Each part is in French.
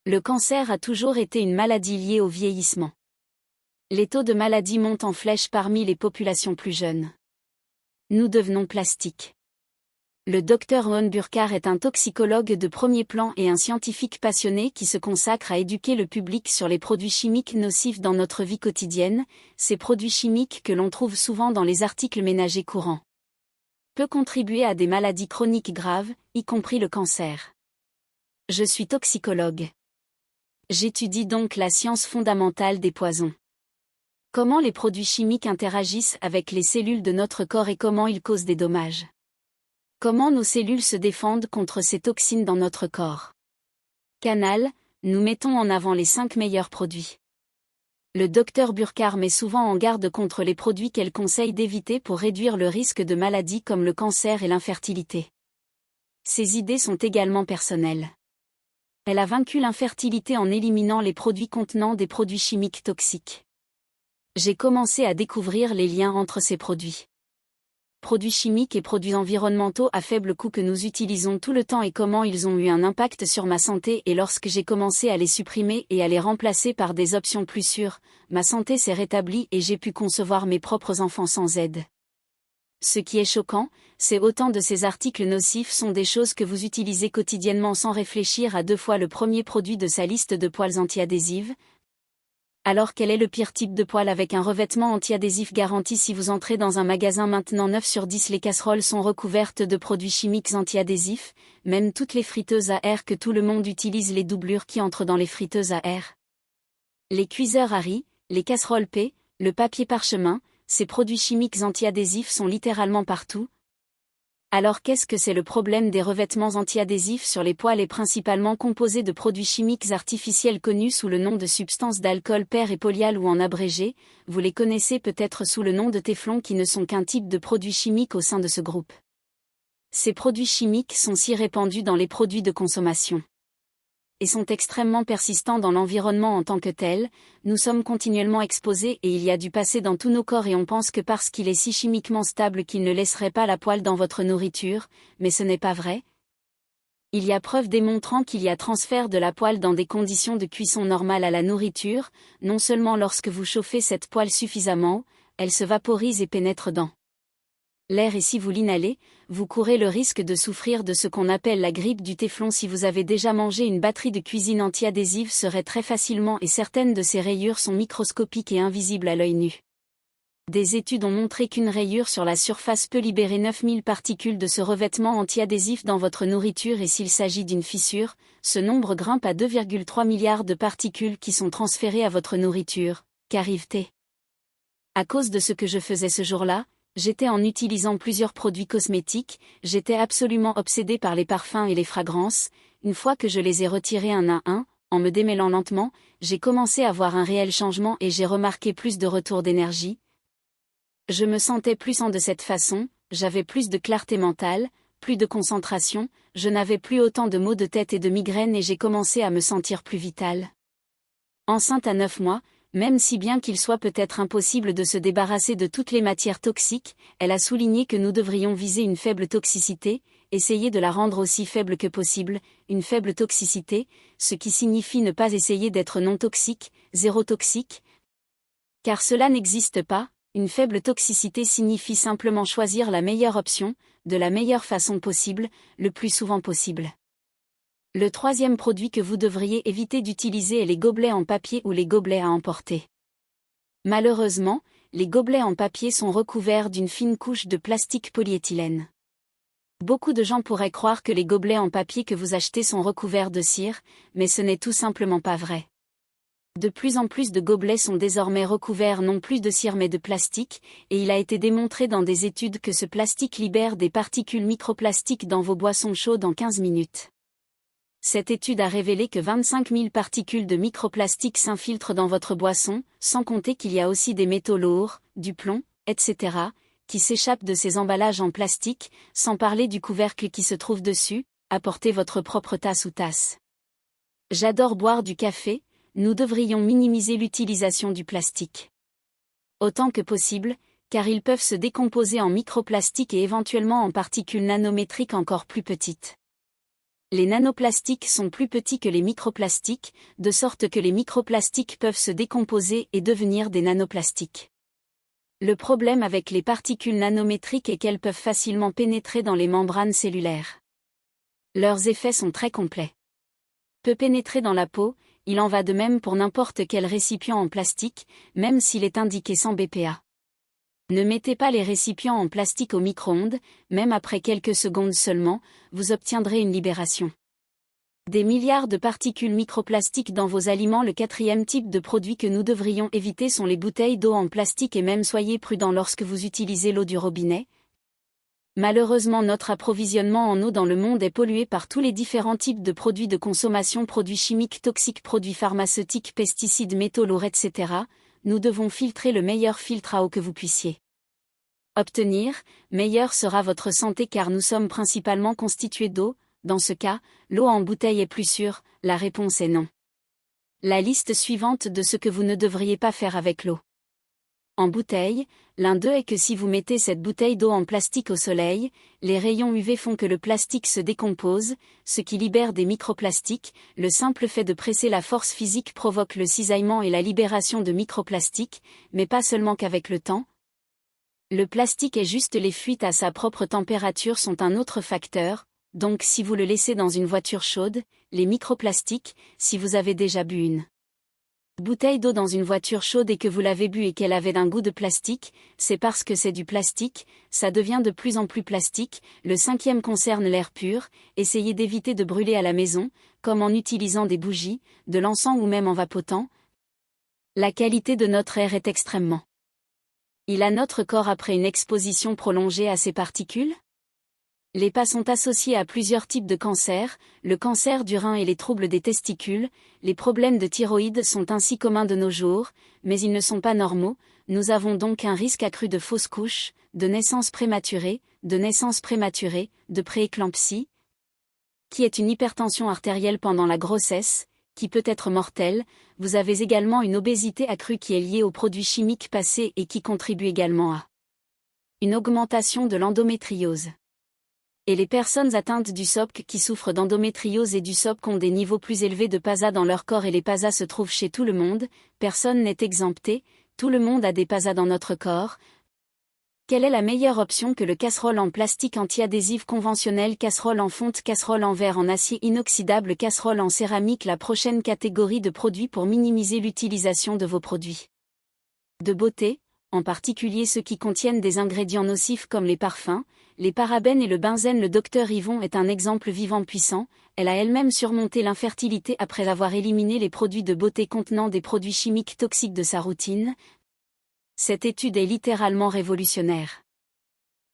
Le cancer a toujours été une maladie liée au vieillissement. Les taux de maladie montent en flèche parmi les populations plus jeunes. Nous devenons plastiques. Le Dr Owen Burkhardt est un toxicologue de premier plan et un scientifique passionné qui se consacre à éduquer le public sur les produits chimiques nocifs dans notre vie quotidienne, ces produits chimiques que l'on trouve souvent dans les articles ménagers courants. Peut contribuer à des maladies chroniques graves, y compris le cancer. Je suis toxicologue. J'étudie donc la science fondamentale des poisons. Comment les produits chimiques interagissent avec les cellules de notre corps et comment ils causent des dommages. Comment nos cellules se défendent contre ces toxines dans notre corps. Canal, nous mettons en avant les 5 meilleurs produits. Le Dr Burkhardt met souvent en garde contre les produits qu'elle conseille d'éviter pour réduire le risque de maladies comme le cancer et l'infertilité. Ses idées sont également personnelles. Elle a vaincu l'infertilité en éliminant les produits contenant des produits chimiques toxiques. J'ai commencé à découvrir les liens entre ces produits. Produits chimiques et produits environnementaux à faible coût que nous utilisons tout le temps et comment ils ont eu un impact sur ma santé et lorsque j'ai commencé à les supprimer et à les remplacer par des options plus sûres, ma santé s'est rétablie et j'ai pu concevoir mes propres enfants sans aide. Ce qui est choquant, c'est autant de ces articles nocifs sont des choses que vous utilisez quotidiennement sans réfléchir à 2 fois le premier produit de sa liste de poêles anti-adhésives. Alors quel est le pire type de poêle avec un revêtement anti-adhésif garanti si vous entrez dans un magasin maintenant 9 sur 10 les casseroles sont recouvertes de produits chimiques anti-adhésifs, même toutes les friteuses à air que tout le monde utilise les doublures qui entrent dans les friteuses à air. Les cuiseurs à riz, les casseroles P, le papier parchemin, ces produits chimiques anti-adhésifs sont littéralement partout. Alors qu'est-ce que c'est le problème des revêtements anti-adhésifs sur les poêles est principalement composé de produits chimiques artificiels connus sous le nom de substances d'alcool per et polyal ou en abrégé, vous les connaissez peut-être sous le nom de téflon qui ne sont qu'un type de produit chimique au sein de ce groupe. Ces produits chimiques sont si répandus dans les produits de consommation et sont extrêmement persistants dans l'environnement en tant que tel, nous sommes continuellement exposés et il y a du passé dans tous nos corps et on pense que parce qu'il est si chimiquement stable qu'il ne laisserait pas la poêle dans votre nourriture, mais ce n'est pas vrai. Il y a preuve démontrant qu'il y a transfert de la poêle dans des conditions de cuisson normales à la nourriture, non seulement lorsque vous chauffez cette poêle suffisamment, elle se vaporise et pénètre dans l'air et si vous l'inhalez, vous courez le risque de souffrir de ce qu'on appelle la grippe du téflon si vous avez déjà mangé une batterie de cuisine anti-adhésive serait très facilement et certaines de ces rayures sont microscopiques et invisibles à l'œil nu. Des études ont montré qu'une rayure sur la surface peut libérer 9000 particules de ce revêtement anti-adhésif dans votre nourriture et s'il s'agit d'une fissure, ce nombre grimpe à 2,3 milliards de particules qui sont transférées à votre nourriture. Qu'arrive-t-il ? À cause de ce que je faisais ce jour-là, j'étais en utilisant plusieurs produits cosmétiques, j'étais absolument obsédée par les parfums et les fragrances, une fois que je les ai retirés un à un, en me démêlant lentement, j'ai commencé à voir un réel changement et j'ai remarqué plus de retour d'énergie. Je me sentais plus en de cette façon, j'avais plus de clarté mentale, plus de concentration, je n'avais plus autant de maux de tête et de migraines et j'ai commencé à me sentir plus vitale. Enceinte à 9 mois, même si bien qu'il soit peut-être impossible de se débarrasser de toutes les matières toxiques, elle a souligné que nous devrions viser une faible toxicité, essayer de la rendre aussi faible que possible, une faible toxicité, ce qui signifie ne pas essayer d'être non toxique, zéro toxique. Car cela n'existe pas, une faible toxicité signifie simplement choisir la meilleure option, de la meilleure façon possible, le plus souvent possible. Le 3e produit que vous devriez éviter d'utiliser est les gobelets en papier ou les gobelets à emporter. Malheureusement, les gobelets en papier sont recouverts d'une fine couche de plastique polyéthylène. Beaucoup de gens pourraient croire que les gobelets en papier que vous achetez sont recouverts de cire, mais ce n'est tout simplement pas vrai. De plus en plus de gobelets sont désormais recouverts non plus de cire mais de plastique, et il a été démontré dans des études que ce plastique libère des particules microplastiques dans vos boissons chaudes en 15 minutes. Cette étude a révélé que 25 000 particules de microplastique s'infiltrent dans votre boisson, sans compter qu'il y a aussi des métaux lourds, du plomb, etc., qui s'échappent de ces emballages en plastique, sans parler du couvercle qui se trouve dessus, apportez votre propre tasse ou tasse. J'adore boire du café, nous devrions minimiser l'utilisation du plastique autant que possible, car ils peuvent se décomposer en microplastiques et éventuellement en particules nanométriques encore plus petites. Les nanoplastiques sont plus petits que les microplastiques, de sorte que les microplastiques peuvent se décomposer et devenir des nanoplastiques. Le problème avec les particules nanométriques est qu'elles peuvent facilement pénétrer dans les membranes cellulaires. Leurs effets sont très complets. Peut pénétrer dans la peau, il en va de même pour n'importe quel récipient en plastique, même s'il est indiqué sans BPA. Ne mettez pas les récipients en plastique au micro-ondes, même après quelques secondes seulement, vous obtiendrez une libération. Des milliards de particules microplastiques dans vos aliments. Le quatrième type de produit que nous devrions éviter sont les bouteilles d'eau en plastique et même soyez prudents lorsque vous utilisez l'eau du robinet. Malheureusement, notre approvisionnement en eau dans le monde est pollué par tous les différents types de produits de consommation, produits chimiques toxiques, produits pharmaceutiques, pesticides, métaux lourds, etc. Nous devons filtrer le meilleur filtre à eau que vous puissiez obtenir, meilleure sera votre santé car nous sommes principalement constitués d'eau. Dans ce cas, l'eau en bouteille est plus sûre, la réponse est non. La liste suivante de ce que vous ne devriez pas faire avec l'eau en bouteille, l'un d'eux est que si vous mettez cette bouteille d'eau en plastique au soleil, les rayons UV font que le plastique se décompose, ce qui libère des microplastiques. Le simple fait de presser la force physique provoque le cisaillement et la libération de microplastiques, mais pas seulement qu'avec le temps. Le plastique est juste les fuites à sa propre température sont un autre facteur. Donc si vous le laissez dans une voiture chaude, les microplastiques, si vous avez déjà bu une bouteille d'eau dans une voiture chaude et que vous l'avez bu et qu'elle avait un goût de plastique, c'est parce que c'est du plastique, ça devient de plus en plus plastique. Le cinquième concerne l'air pur, essayez d'éviter de brûler à la maison, comme en utilisant des bougies, de l'encens ou même en vapotant. La qualité de notre air est extrêmement à notre corps après une exposition prolongée à ces particules. Les PA sont associés à plusieurs types de cancers, le cancer du rein et les troubles des testicules. Les problèmes de thyroïde sont ainsi communs de nos jours, mais ils ne sont pas normaux. Nous avons donc un risque accru de fausses couches, de naissance prématurée, de prééclampsie, qui est une hypertension artérielle pendant la grossesse, qui peut être mortelle. Vous avez également une obésité accrue qui est liée aux produits chimiques passés et qui contribue également à une augmentation de l'endométriose. Et les personnes atteintes du SOPC qui souffrent d'endométriose et du SOPC ont des niveaux plus élevés de PASA dans leur corps et les PASA se trouvent chez tout le monde, personne n'est exempté, tout le monde a des PASA dans notre corps. Quelle est la meilleure option que le casserole en plastique anti-adhésif conventionnel, casserole en fonte, casserole en verre en acier inoxydable, casserole en céramique? La prochaine catégorie de produits pour minimiser l'utilisation de vos produits de beauté, en particulier ceux qui contiennent des ingrédients nocifs comme les parfums, les parabènes et le benzène. Le docteur Yvon est un exemple vivant puissant, elle a elle-même surmonté l'infertilité après avoir éliminé les produits de beauté contenant des produits chimiques toxiques de sa routine. Cette étude est littéralement révolutionnaire.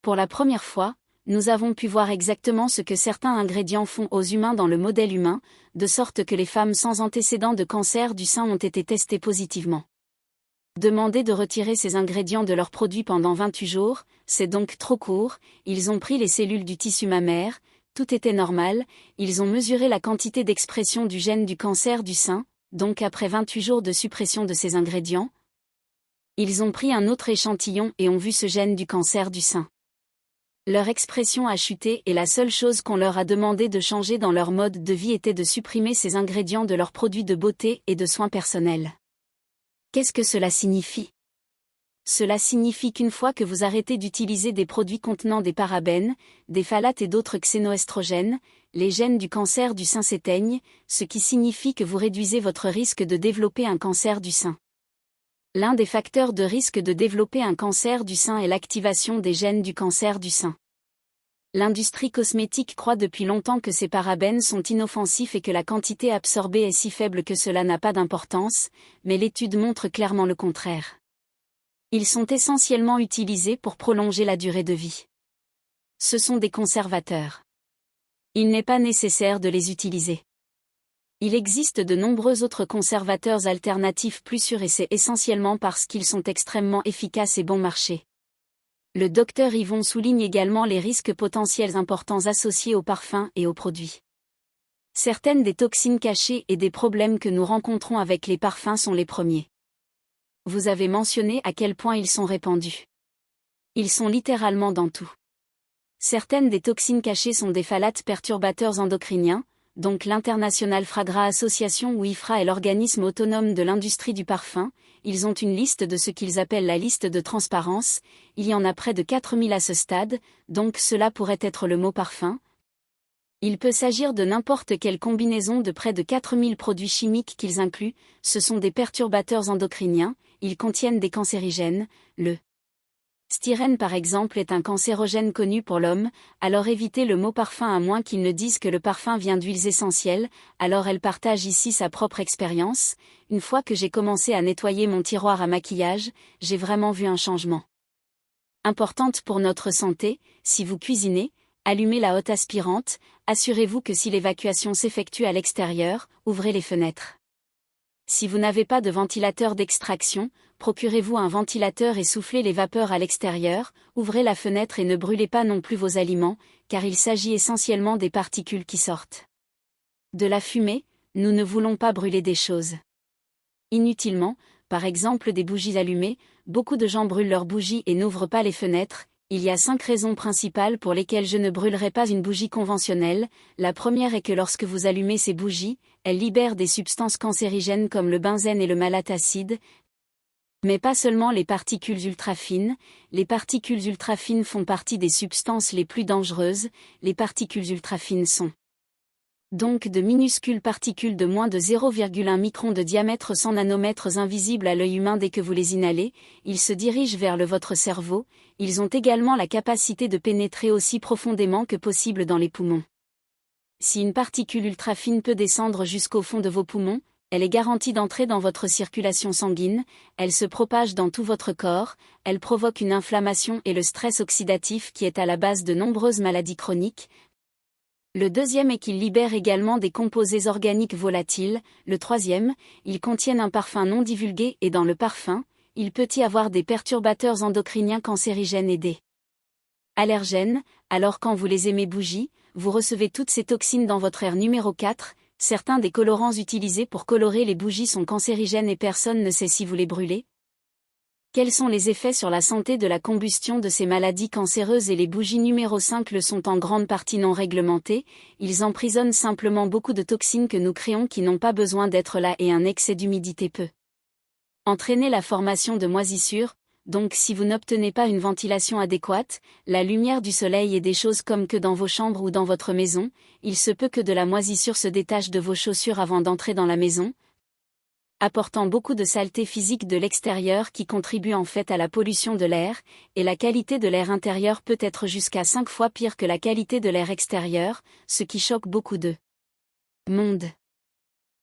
Pour la première fois, nous avons pu voir exactement ce que certains ingrédients font aux humains dans le modèle humain, de sorte que les femmes sans antécédent de cancer du sein ont été testées positivement. Demandez de retirer ces ingrédients de leurs produits pendant 28 jours, c'est donc trop court. Ils ont pris les cellules du tissu mammaire, tout était normal, ils ont mesuré la quantité d'expression du gène du cancer du sein, donc après 28 jours de suppression de ces ingrédients, ils ont pris un autre échantillon et ont vu ce gène du cancer du sein. Leur expression a chuté et la seule chose qu'on leur a demandé de changer dans leur mode de vie était de supprimer ces ingrédients de leurs produits de beauté et de soins personnels. Qu'est-ce que cela signifie ? Cela signifie qu'une fois que vous arrêtez d'utiliser des produits contenant des parabènes, des phtalates et d'autres xénoestrogènes, les gènes du cancer du sein s'éteignent, ce qui signifie que vous réduisez votre risque de développer un cancer du sein. L'un des facteurs de risque de développer un cancer du sein est l'activation des gènes du cancer du sein. L'industrie cosmétique croit depuis longtemps que ces parabènes sont inoffensifs et que la quantité absorbée est si faible que cela n'a pas d'importance, mais l'étude montre clairement le contraire. Ils sont essentiellement utilisés pour prolonger la durée de vie. Ce sont des conservateurs. Il n'est pas nécessaire de les utiliser. Il existe de nombreux autres conservateurs alternatifs plus sûrs et c'est essentiellement parce qu'ils sont extrêmement efficaces et bon marché. Le docteur Yvon souligne également les risques potentiels importants associés aux parfums et aux produits. Certaines des toxines cachées et des problèmes que nous rencontrons avec les parfums sont les premiers. Vous avez mentionné à quel point ils sont répandus. Ils sont littéralement dans tout. Certaines des toxines cachées sont des phtalates perturbateurs endocriniens, donc l'International Fragrance Association ou IFRA est l'organisme autonome de l'industrie du parfum, ils ont une liste de ce qu'ils appellent la liste de transparence, il y en a près de 4000 à ce stade, donc cela pourrait être le mot parfum. Il peut s'agir de n'importe quelle combinaison de près de 4000 produits chimiques qu'ils incluent, ce sont des perturbateurs endocriniens, ils contiennent des cancérigènes, le styrène par exemple est un cancérogène connu pour l'homme, alors évitez le mot parfum à moins qu'ils ne disent que le parfum vient d'huiles essentielles, alors elle partage ici sa propre expérience. Une fois que j'ai commencé à nettoyer mon tiroir à maquillage, j'ai vraiment vu un changement. Importante pour notre santé, si vous cuisinez, allumez la hotte aspirante, assurez-vous que si l'évacuation s'effectue à l'extérieur, ouvrez les fenêtres. Si vous n'avez pas de ventilateur d'extraction, procurez-vous un ventilateur et soufflez les vapeurs à l'extérieur, ouvrez la fenêtre et ne brûlez pas non plus vos aliments, car il s'agit essentiellement des particules qui sortent de la fumée, nous ne voulons pas brûler des choses inutilement, par exemple des bougies allumées, beaucoup de gens brûlent leurs bougies et n'ouvrent pas les fenêtres. Il y a 5 raisons principales pour lesquelles je ne brûlerai pas une bougie conventionnelle. La première est que lorsque vous allumez ces bougies, elles libèrent des substances cancérigènes comme le benzène et le malate-acide. Mais pas seulement les particules ultrafines, les particules ultrafines font partie des substances les plus dangereuses, les particules ultrafines sont donc de minuscules particules de moins de 0,1 micron de diamètre, 100 nanomètres invisibles à l'œil humain dès que vous les inhalez, ils se dirigent vers votre cerveau, ils ont également la capacité de pénétrer aussi profondément que possible dans les poumons. Si une particule ultrafine peut descendre jusqu'au fond de vos poumons, elle est garantie d'entrer dans votre circulation sanguine, elle se propage dans tout votre corps, elle provoque une inflammation et le stress oxydatif qui est à la base de nombreuses maladies chroniques. Le deuxième est qu'ils libèrent également des composés organiques volatiles. Le troisième, ils contiennent un parfum non divulgué et dans le parfum, il peut y avoir des perturbateurs endocriniens cancérigènes et des allergènes, alors quand vous les aimez bougies, vous recevez toutes ces toxines dans votre air. Numéro 4, certains des colorants utilisés pour colorer les bougies sont cancérigènes et personne ne sait si vous les brûlez. Quels sont les effets sur la santé de la combustion de ces maladies cancéreuses et les bougies? Numéro 5 le sont en grande partie non réglementés, ils emprisonnent simplement beaucoup de toxines que nous créons qui n'ont pas besoin d'être là et un excès d'humidité peut entraîner la formation de moisissures, donc si vous n'obtenez pas une ventilation adéquate, la lumière du soleil et des choses comme que dans vos chambres ou dans votre maison, il se peut que de la moisissure se détache de vos chaussures avant d'entrer dans la maison, apportant beaucoup de saleté physique de l'extérieur qui contribue en fait à la pollution de l'air, et la qualité de l'air intérieur peut être jusqu'à 5 fois pire que la qualité de l'air extérieur, ce qui choque beaucoup de monde.